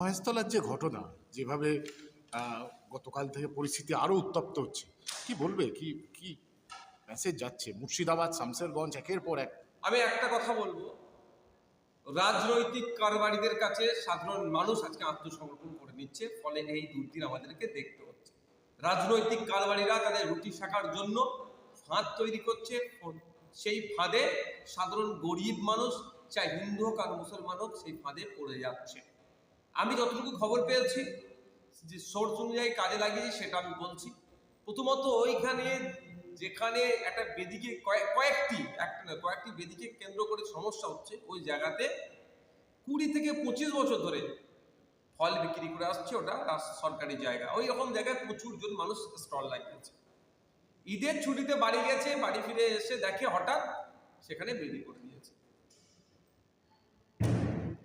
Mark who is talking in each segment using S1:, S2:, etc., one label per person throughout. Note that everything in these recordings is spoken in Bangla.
S1: মহেশতলার যে ঘটনা, যেভাবে গতকাল থেকে পরিস্থিতি আরও উত্তপ্ত হচ্ছে, কি বলবে? কি কি মেসেজ যাচ্ছে? মুর্শিদাবাদ, শামসেরগঞ্জ একের পর এক।
S2: আমি একটা কথা বলবো, রাজনৈতিক কারবারিদের কাছে সাধারণ মানুষ আজকে আত্মসমর্পণ করে নিচ্ছে, ফলে এই দুর্দিন আমাদেরকে দেখতে হচ্ছে। রাজনৈতিক কারবারিরা তাদের রুটি শাখার জন্য ফাঁদ তৈরি করছে, সেই ফাঁদে সাধারণ গরিব মানুষ, চাই হিন্দু হোক আর মুসলমান হোক, সেই ফাঁদে পড়ে যাচ্ছে। আমি যতটুকু খবর পেয়েছি, যে সোর্স অনুযায়ী কাজে লাগিয়েছি সেটা আমি বলছি। প্রথমত ওইখানে যেখানে একটা বেদিকে কয়েকটি বেদিকে কেন্দ্র করে সমস্যা হচ্ছে, ওই জায়গাতে 20 থেকে 25 বছর ধরে ফল বিক্রি করে আসছে। ওটা সরকারি জায়গা, ওই রকম জায়গায় প্রচুর জন মানুষ স্টল লাগিয়েছে। ঈদের ছুটিতে বাড়ি গেছে, বাড়ি ফিরে এসে দেখে হঠাৎ সেখানে বেদি করে দিয়েছে,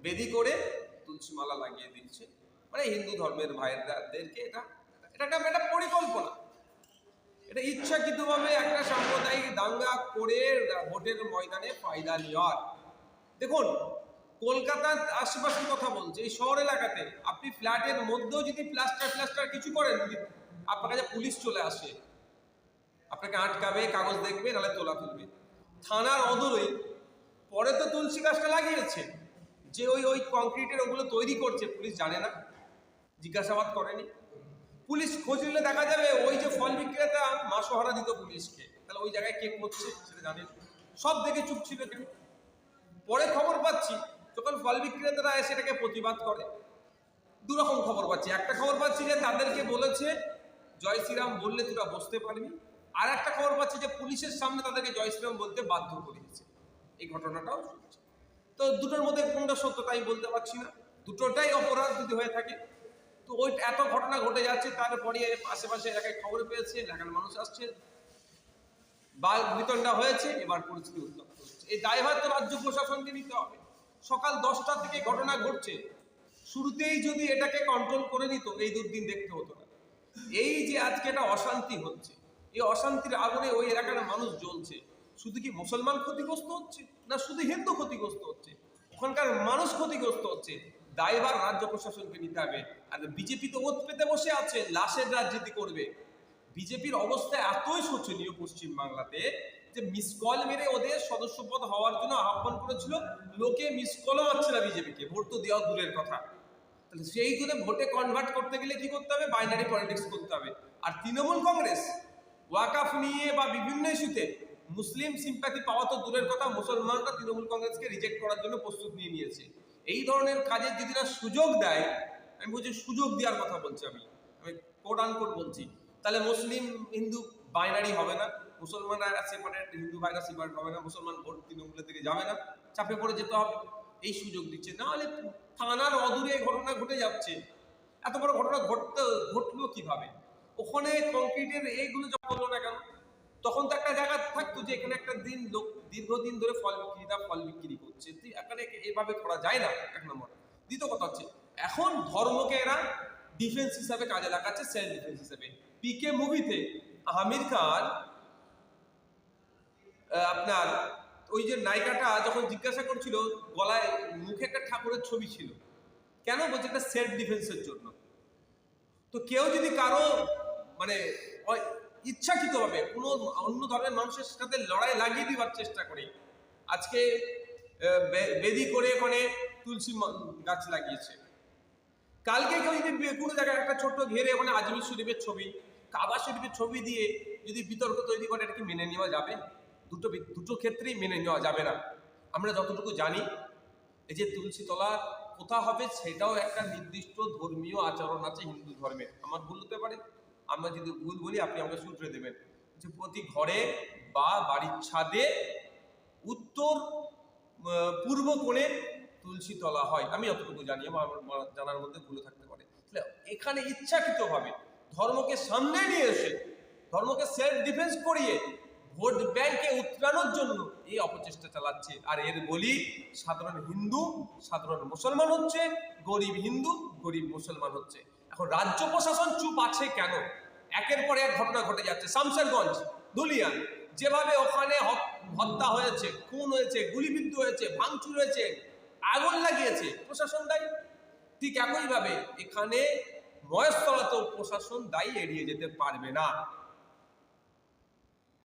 S2: বেদি করে তুলসী মালা লাগিয়ে দিচ্ছে। মানে হিন্দু ধর্মের ভাইদেরকে এটা এটা একটা পরিকল্পনা, এটা ইচ্ছাকৃতভাবে একটা সাম্প্রদায়িক দাঙ্গা করে ভোটের ময়দানে ফায়দা নেওয়ার। দেখুন, কলকাতার আশেপাশের কথা বলছে, এই শহর এলাকাতে আপনি ফ্ল্যাটের মধ্যেও যদি প্লাস্টার কিছু করেন, আপনার কাছে পুলিশ চলে আসে, আপনাকে আটকাবে, কাগজ দেখবে, নাহলে তোলা তুলবে। থানার অদূরেই পরে তো তুলসী গাছটা লাগিয়েছে, যে ওই কংক্রিটের ওগুলো তৈরি করছে, পুলিশ জানে না, জিজ্ঞাসাবাদ করেনি। পুলিশ খোঁজ নিলে দেখা যাবে ওই যে ফল বিক্রেতা মাসোহারা দিত পুলিশকে, তাহলে ওই জায়গায় কে করছে সেটা জানেন, সব দেখে চুপ ছিল কেন? পরে খবর পাচ্ছি যখন ফল বিক্রেতারা এসে এটাকে প্রতিবাদ করে, দুরকম খবর পাচ্ছি। একটা খবর পাচ্ছি যে তাদেরকে বলেছে জয় শ্রীরাম বললে তোরা বসতে পারবি, আর একটা খবর পাচ্ছি যে পুলিশের সামনে তাদেরকে জয় শ্রীরাম বলতে বাধ্য করিয়েছে। এই ঘটনাটাও শুনছি। তো দুটোর মধ্যে কোনটা সত্য তাই বলতে পারছি না, দুটোটাই অপরাধ যদি হয়ে থাকে। তো ওই এত ঘটনা ঘটে যাচ্ছে, তারপরে আশেপাশে এলাকায় খবর পেয়েছে, এলাকার মানুষ আসছে, বাঘ বিতণ্ডা হয়েছে, এবার পরিস্থিতি উত্তপ্ত হচ্ছে। এই দায়ভার তো রাজ্য প্রশাসনকে নিতে হবে। সকাল 10টা থেকে ঘটনা ঘটছে, শুরুতেই যদি এটাকে কন্ট্রোল করে নিত, এই দুর্দিন দেখতে হতো না। এই যে আজকে একটা অশান্তি হচ্ছে, এই অশান্তির আগুনে ওই এলাকার মানুষ জ্বলছে। শুধু কি মুসলমান ক্ষতিগ্রস্ত হচ্ছে, না শুধু হিন্দু ক্ষতিগ্রস্ত হচ্ছে? ওখানকার মানুষ ক্ষতিগ্রস্ত হচ্ছে। দায়ভার রাজ্য প্রশাসনকে নিতে হবে। আর বিজেপি তো ওত পেতে বসে আছে, লাশের রাজনীতি করবে। বিজেপির অবস্থা এতই শোচনীয় পশ্চিম বাংলাতে, যে মিস কল মেরে ওদের সদস্যপদ হওয়ার জন্য আহ্বান করেছিল, লোকে মিস কলও মারছে না বিজেপিকে, ভোট তো দেওয়া দূরের কথা। তাহলে সেই জন্য ভোটে কনভার্ট করতে গেলে কি করতে হবে? বাইনারি পলিটিক্স করতে হবে। আর তৃণমূল কংগ্রেস ওয়াকাফ নিয়ে বা বিভিন্ন ইস্যুতে মুসলিম সিম্প্যাথি পাওয়া তো দূরের কথা, মুসলমানরা তৃণমূল কংগ্রেসকে রিজেক্ট করার জন্য প্রস্তুত নিয়ে নিয়েছে। এই ধরনের কাজের যদি না সুযোগ দেয়, আমি বলছি সুযোগ দেওয়ার কথা বলছি, আমি কোট আনকোট বলছি, তাহলে মুসলিম হিন্দু বাইনারি হবে না, মুসলমানরা সেপারেট, হিন্দু ভাইরা সেপারেট হবে না, মুসলমান ভোট তৃণমূলের দিকে যাবে না, চাপে পড়ে যেতে হবে। এই সুযোগ দিচ্ছে না, হলে থানার অদূরে ঘটনা ঘটে যাচ্ছে। এত বড় ঘটনা ঘটলো কিভাবে? ওখানে কংক্রিটের এইগুলো যখন হলো না কেন, তখন তো একটা জায়গা থাকতো যে এখানে একটা দিন লোক দীর্ঘদিন ধরে ফল বিক্রি করছে, এখানে এভাবে করা যায় না, এক নম্বর। দ্বিতীয় কথা হচ্ছে, এখন ধর্মকে এরা ডিফেন্স হিসাবে কাজে লাগাচ্ছে, সেলফ ডিফেন্স হিসাবে। পিকে মুভিতে আমির খান আপনার ওই যে নায়িকাটা যখন জিজ্ঞাসা করছিল, গলায় মুখে একটা ঠাকুরের ছবি ছিল, কেন বলছে? এটা সেলফ ডিফেন্সের জন্য। তো কেউ যদি কারো মানে ইচ্ছাকৃতভাবে কোনো অন্য ধর্মের মানুষের সাথে লড়াই লাগিয়ে দিবার চেষ্টা করে, আজকে বেদি করে ওখানে তুলসী গাছ লাগিয়েছে, কালকে কেউ যদি কোনো জায়গায় একটা ছোট্ট ঘেরে ওখানে আজমির শরীফের ছবি, কাবা শরীফের ছবি দিয়ে যদি বিতর্ক তৈরি করে, এটা কি মেনে নেওয়া যাবে? দুটো ক্ষেত্রেই মেনে নেওয়া যাবে না। আমরা যতটুকু জানি, এই যে তুলসী তলা কোথা হবে সেটাও একটা নির্দিষ্ট ধর্মীয় আচরণ আছে হিন্দু ধর্মের। আমার ভুল হতে পারে, আমরা যদি ভুল বলি আপনি আমাকে শুধরে দেবেন। যে প্রতি ঘরে বা বাড়ির ছাদে উত্তর পূর্ব কোণে তুলসী তলা হয়, আমি যতটুকু জানি, আমার জানার মধ্যে ভুলে থাকতে পারে। এখানে ইচ্ছাকৃতভাবে ধর্মকে সামনে নিয়ে এসে, ধর্মকে সেলফ ডিফেন্স করিয়ে ভোট ব্যাংকে উতরানোর জন্য এই অপচেষ্টা চালাচ্ছে। আর এর বলি সাধারণ হিন্দু, সাধারণ মুসলমান হচ্ছে, গরিব হিন্দু, গরিব মুসলমান হচ্ছে। এখন রাজ্য প্রশাসন চুপ আছে কেন? একের পর এক ঘটনা ঘটে যাচ্ছে। শামসেরগঞ্জ, ধুলিয়ান, যেভাবে ওখানে হত্যা হয়েছে, খুন হয়েছে, গুলিবিদ্ধ হয়েছে, ভাঙচুর হয়েছে, আগুন লাগিয়েছে, প্রশাসন দায়ী। ঠিক একইভাবে এখানে মহেশতলাতেও প্রশাসন দায়ী এড়িয়ে যেতে পারবে না।